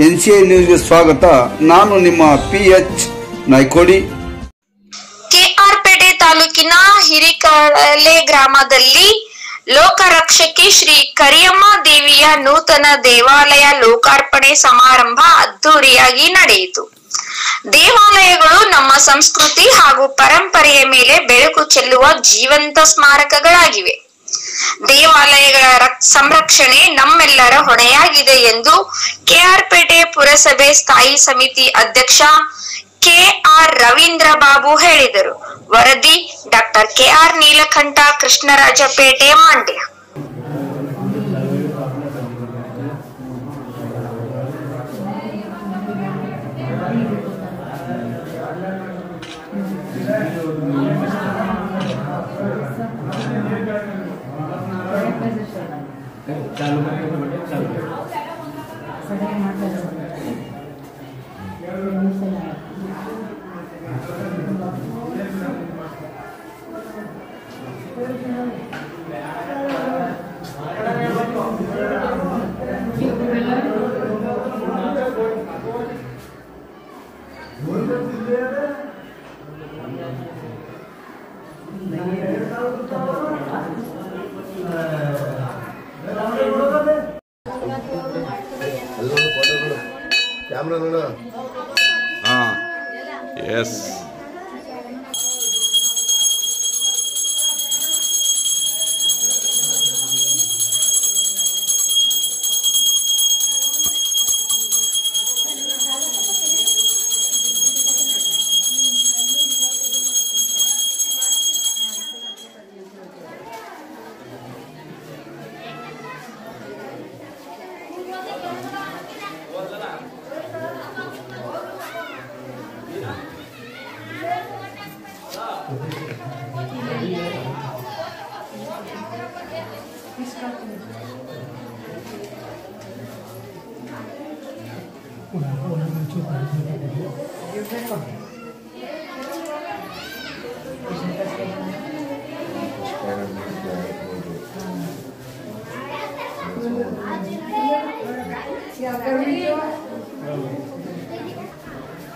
NCI ನ್ಯೂಸ್ಗೆ ಸ್ವಾಗತ. ನಾನು ನಿಮ್ಮ PH ನಾಯ್ಕೋಡಿ. KR ಪೇಟೆ ತಾಲೂಕಿನ ಹಿರಿಕಳೆ ಗ್ರಾಮದಲ್ಲಿ ಲೋಕರಕ್ಷಕಿ ಶ್ರೀ ಕರಿಯಮ್ಮ ದೇವಿಯ ನೂತನ ದೇವಾಲಯ ಲೋಕಾರ್ಪಣೆ ಸಮಾರಂಭ ಅದ್ದೂರಿಯಾಗಿ ನಡೆಯಿತು. ದೇವಾಲಯಗಳು ನಮ್ಮ ಸಂಸ್ಕೃತಿ ಹಾಗೂ ಪರಂಪರೆಯ ಮೇಲೆ ಬೆಳಕು ಚೆಲ್ಲುವ ಜೀವಂತ ಸ್ಮಾರಕಗಳಾಗಿವೆ. ದೇವಾಲಯಗಳ ಸಂರಕ್ಷಣೆ ನಮ್ಮೆಲ್ಲರ ಹೊಣೆಯಾಗಿದೆ ಎಂದು KR ಪೇಟೆ ಪುರಸಭೆ ಸ್ಥಾಯಿ ಸಮಿತಿ ಅಧ್ಯಕ್ಷ KR ರವೀಂದ್ರ ಬಾಬು ಹೇಳಿದರು. ವರದಿ doctor KR Neelakantha, Krishnarajpet, Mandya. Camera नोड़ हाँ यस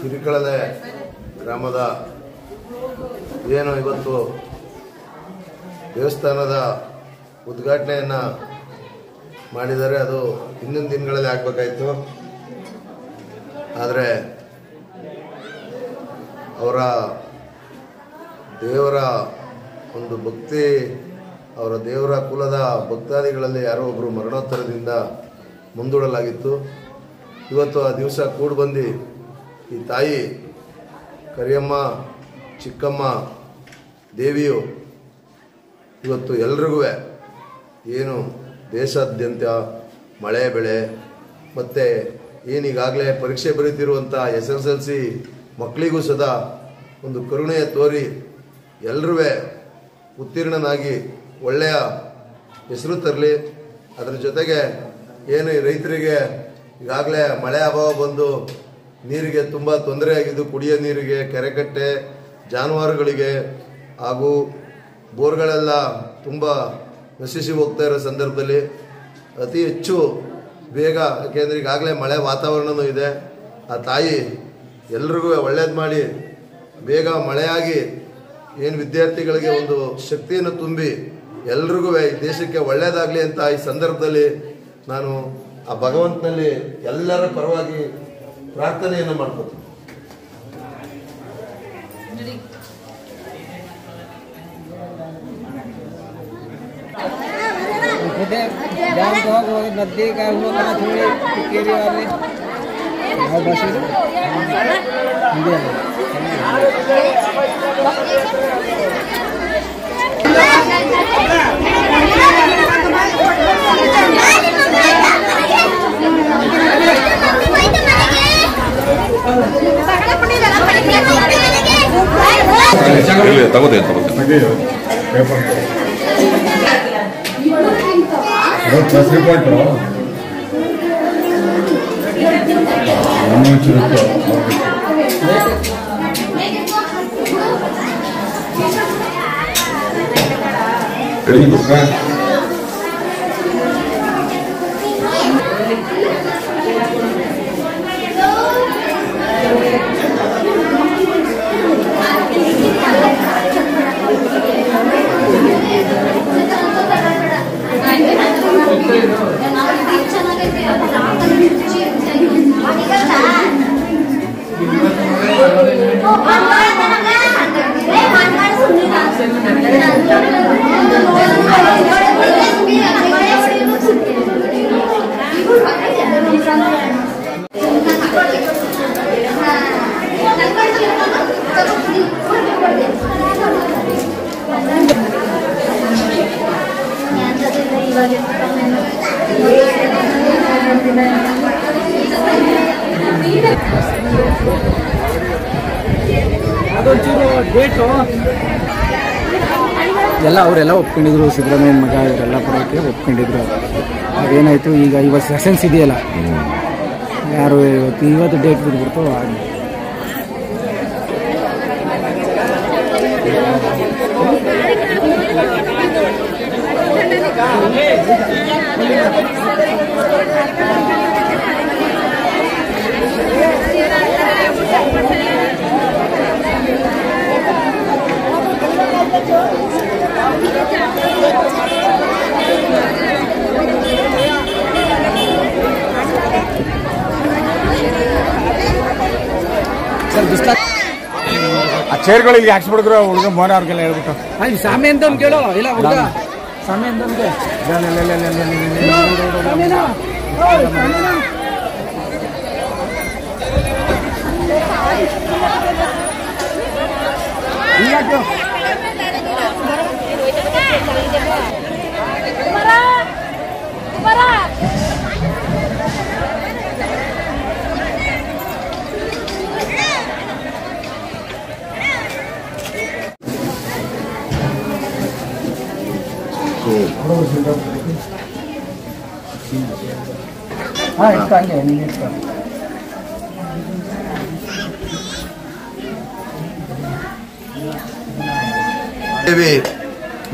ಹಿರಿಕಳೆ ಗ್ರಾಮದ ಏನು ಇವತ್ತು ದೇವಸ್ಥಾನದ ಉದ್ಘಾಟನೆಯನ್ನು ಮಾಡಿದರೆ ಅದು ಹಿಂದಿನ ದಿನಗಳಲ್ಲಿ ಆಗಬೇಕಾಯಿತು. ಆದರೆ ಅವರ ದೇವರ ಒಂದು ಭಕ್ತಿ, ಅವರ ದೇವರ ಕುಲದ ಭಕ್ತಾದಿಗಳಲ್ಲಿ ಯಾರೋ ಒಬ್ಬರು ಮರಣೋತ್ತರದಿಂದ ಮುಂದೂಡಲಾಗಿತ್ತು. ಇವತ್ತು ಆ ದಿವಸ ಕೂಡಿ ಬಂದು ಈ ತಾಯಿ ಕರಿಯಮ್ಮ ಚಿಕ್ಕಮ್ಮ ದೇವಿಯು ಇವತ್ತು ಎಲ್ರಿಗೂ ಏನು ದೇಶಾದ್ಯಂತ ಮಳೆ ಬೆಳೆ ಮತ್ತು ಏನೀಗಾಗಲೇ ಪರೀಕ್ಷೆ ಬರೀತಿರುವಂಥ SSLC ಮಕ್ಕಳಿಗೂ ಸದಾ ಒಂದು ಕರುಣೆಯ ತೋರಿ ಎಲ್ಲರೂ ಉತ್ತೀರ್ಣನಾಗಿ ಒಳ್ಳೆಯ ಹೆಸರು ತರಲಿ. ಅದರ ಜೊತೆಗೆ ಏನು ರೈತರಿಗೆ ಈಗಾಗಲೇ ಮಳೆ ಅಭಾವ ಬಂದು ನೀರಿಗೆ ತುಂಬ ತೊಂದರೆ ಆಗಿದ್ದು, ಕುಡಿಯೋ ನೀರಿಗೆ, ಕೆರೆಕಟ್ಟೆ, ಜಾನುವಾರುಗಳಿಗೆ ಹಾಗೂ ಬೋರ್ಗಳೆಲ್ಲ ತುಂಬ ನಶಿಸಿ ಹೋಗ್ತಾ ಇರೋ ಸಂದರ್ಭದಲ್ಲಿ ಅತಿ ಹೆಚ್ಚು ಬೇಗ, ಯಾಕೆಂದರೆ ಈಗಾಗಲೇ ಮಳೆ ವಾತಾವರಣವೂ ಇದೆ, ಆ ತಾಯಿ ಎಲ್ರಿಗೂ ಒಳ್ಳೇದು ಮಾಡಿ ಬೇಗ ಮಳೆಯಾಗಿ ಏನು ವಿದ್ಯಾರ್ಥಿಗಳಿಗೆ ಒಂದು ಶಕ್ತಿಯನ್ನು ತುಂಬಿ ಎಲ್ರಿಗೂ ಈ ದೇಶಕ್ಕೆ ಒಳ್ಳೆಯದಾಗಲಿ ಅಂತ ಈ ಸಂದರ್ಭದಲ್ಲಿ ನಾನು ಆ ಭಗವಂತನಲ್ಲಿ ಎಲ್ಲರ ಪರವಾಗಿ ಪ್ರಾರ್ಥನೆಯನ್ನು ಮಾಡ್ಕೊತೀನಿ. नदी का थोड़ी केरी वाले ತಗೋದೇ ಎಲ್ಲ ಅವರೆಲ್ಲ ಒಪ್ಕೊಂಡಿದ್ರು. ಸಿದ್ದರಾಮಯ್ಯನ ಮಗ ಇವರೆಲ್ಲ ಬರೋಕ್ಕೆ ಒಪ್ಕೊಂಡಿದ್ರು. ಅದೇನಾಯಿತು, ಈಗ ಇವತ್ತು ಸೆಷನ್ಸ್ ಇದೆಯಲ್ಲ, ಯಾರು ಇವತ್ತು ಡೇಟ್ ಬಿಟ್ಬಿಡ್ತು. ಆ ಚೇರ್ಗಳು ಇಲ್ಲಿ ಹಾಕ್ಸ್ಬಿಡಿದ್ರು ಹುಡುಗ ಮೋನ ಅವ್ರಿಗೆಲ್ಲ ಹೇಳ್ಬಿಟ್ಟು ಅಲ್ಲಿ ಸಾಮೆ ಅಂತ ಒಂದು ಕೇಳೋ. ಇಲ್ಲ ಹುಡುಗ ಸಾಮೆ ಅಂತ ದೇವಿ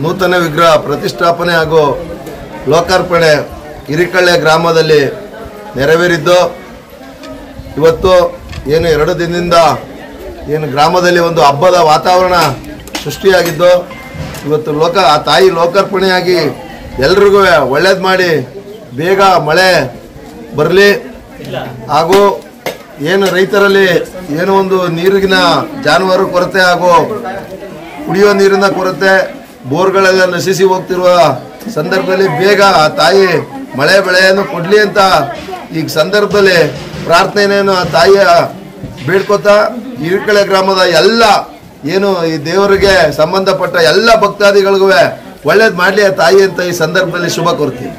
ನೂತನ ವಿಗ್ರಹ ಪ್ರತಿಷ್ಠಾಪನೆ ಹಾಗೂ ಲೋಕಾರ್ಪಣೆ ಹಿರಿಕಳ್ಳೆ ಗ್ರಾಮದಲ್ಲಿ ನೆರವೇರಿದ್ದು, ಇವತ್ತು ಏನು 2 ದಿನದಿಂದ ಏನು ಗ್ರಾಮದಲ್ಲಿ ಒಂದು ಹಬ್ಬದ ವಾತಾವರಣ ಸೃಷ್ಟಿಯಾಗಿದ್ದು, ಇವತ್ತು ಆ ತಾಯಿ ಲೋಕಾರ್ಪಣೆಯಾಗಿ ಎಲ್ರಿಗೂ ಒಳ್ಳೇದು ಮಾಡಿ ಬೇಗ ಮಳೆ ಬರಲಿ. ಹಾಗೂ ಏನು ರೈತರಲ್ಲಿ ಏನೋ ಒಂದು ನೀರಿನ ಜಾನುವಾರು ಕೊರತೆ ಹಾಗೂ ಕುಡಿಯುವ ನೀರಿನ ಕೊರತೆ, ಬೋರ್ಗಳೆಲ್ಲ ನಶಿಸಿ ಹೋಗ್ತಿರುವ ಸಂದರ್ಭದಲ್ಲಿ ಬೇಗ ಆ ತಾಯಿ ಮಳೆ ಬೆಳೆಯನ್ನು ಕೊಡಲಿ ಅಂತ ಈ ಸಂದರ್ಭದಲ್ಲಿ ಪ್ರಾರ್ಥನೆಯನ್ನು ಆ ತಾಯಿಯ ಬೇಡ್ಕೋತಾ ಹಿರಿಕಳ್ಳೆ ಗ್ರಾಮದ ಎಲ್ಲ ಏನು ಈ ದೇವರಿಗೆ ಸಂಬಂಧಪಟ್ಟ ಎಲ್ಲ ಭಕ್ತಾದಿಗಳಿಗೂ ಒಳ್ಳೇದು ಮಾಡಲಿ ಆ ತಾಯಿ ಅಂತ ಈ ಸಂದರ್ಭದಲ್ಲಿ ಶುಭ ಕೋರ್ತೀನಿ.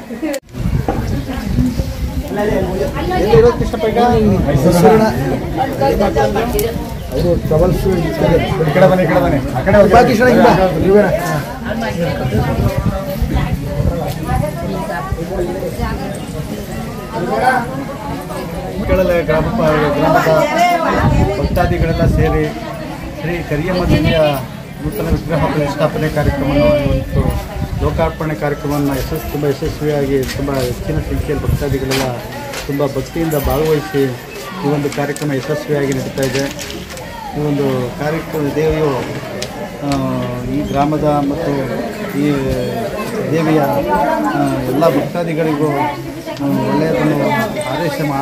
ಗ್ರಾಮದ ಭಕ್ತಾದಿಗಳೆಲ್ಲ ಸೇರಿ ಶ್ರೀ ಕರಿಯಮ್ಮ ದೇವಿಯ ನೂತನ ವಿಗ್ರಹ ಪ್ರತಿಷ್ಠಾಪನೆ ಕಾರ್ಯಕ್ರಮವನ್ನು ಇವತ್ತು ಲೋಕಾರ್ಪಣೆ ಕಾರ್ಯಕ್ರಮವನ್ನು ತುಂಬ ಯಶಸ್ವಿಯಾಗಿ ತುಂಬ ಹೆಚ್ಚಿನ ಸಂಖ್ಯೆಯಲ್ಲಿ ಭಕ್ತಾದಿಗಳೆಲ್ಲ ತುಂಬ ಭಕ್ತಿಯಿಂದ ಭಾಗವಹಿಸಿ ಈ ಒಂದು ಕಾರ್ಯಕ್ರಮ ಯಶಸ್ವಿಯಾಗಿ ನಡೀತಾ ಇದೆ. ಈ ಒಂದು ಕಾರ್ಯಕ್ರಮ ದೇವಿಯು ಈ ಗ್ರಾಮದ ಮತ್ತು ಈ ದೇವಿಯ ಎಲ್ಲ ಭಕ್ತಾದಿಗಳಿಗೂ ಒಳ್ಳೆಯದನ್ನು ಆರೈಸಿದ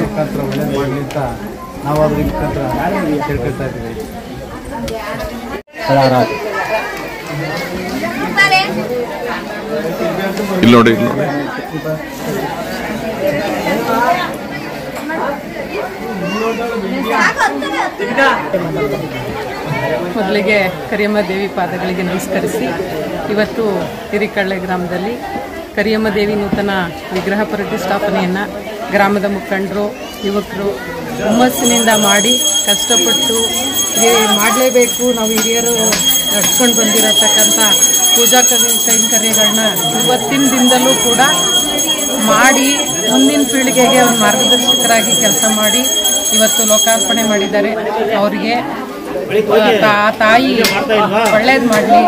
ಮುಖಾಂತರ ಒಳ್ಳೆಯದು ಮಾಡಲಿ ಅಂತ ನಾವು ಅದರ ಮುಖಾಂತರ ಕೇಳ್ಕೊಳ್ತಾ ಇದ್ದೀವಿ. ಇಲ್ಲಿ ನೋಡಿ ಮೊದಲಿಗೆ ಕರಿಯಮ್ಮ ದೇವಿ ಪಾದಗಳಿಗೆ ನಮಸ್ಕರಿಸಿ, ಇವತ್ತು ಹಿರಿಕಳ್ಳೆ ಗ್ರಾಮದಲ್ಲಿ ಕರಿಯಮ್ಮ ದೇವಿ ನೂತನ ವಿಗ್ರಹ ಪ್ರತಿಷ್ಠಾಪನೆಯನ್ನು ಗ್ರಾಮದ ಮುಖಂಡರು, ಯುವಕರು ಹುಮ್ಮಸ್ಸಿನಿಂದ ಮಾಡಿ ಕಷ್ಟಪಟ್ಟು ಮಾಡಲೇಬೇಕು, ನಾವು ಹಿರಿಯರು ನಡ್ಸ್ಕೊಂಡು ಬಂದಿರತಕ್ಕಂಥ ಪೂಜಾ ಕೈಂಕರ್ಯಗಳನ್ನ ಇವತ್ತಿನ ದಿನದಲ್ಲೂ ಕೂಡ ಮಾಡಿ ಮುಂದಿನ ಪೀಳಿಗೆಗೆ ಒಂದು ಮಾರ್ಗದರ್ಶಕರಾಗಿ ಕೆಲಸ ಮಾಡಿ ಇವತ್ತು ಲೋಕಾರ್ಪಣೆ ಮಾಡಿದ್ದಾರೆ. ಅವರಿಗೆ ತಾಯಿ ಒಳ್ಳೇದು ಮಾಡಲಿ,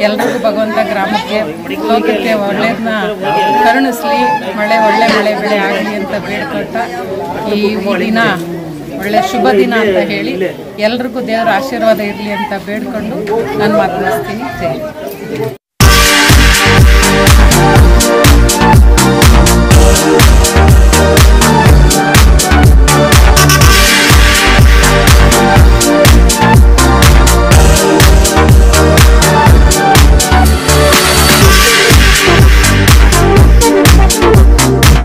ಎಲ್ರಿಗೂ ಭಗವಂತ ಗ್ರಾಮಕ್ಕೆ ಲೋಕಕ್ಕೆ ಒಳ್ಳೇದನ್ನ ಕರುಣಿಸ್ಲಿ, ಒಳ್ಳೆ ಬೆಳೆ ಆಗಲಿ ಅಂತ ಬೇಡ್ಕೊಳ್ತ ಈ ದಿನ ಒಳ್ಳೆ ಶುಭ ದಿನ ಅಂತ ಹೇಳಿ ಎಲ್ರಿಗೂ ದೇವರ ಆಶೀರ್ವಾದ ಇರಲಿ ಅಂತ ಬೇಡ್ಕೊಂಡು ನಾನು ಮಾತನಾಡ್ತೀನಿ. ಜೈ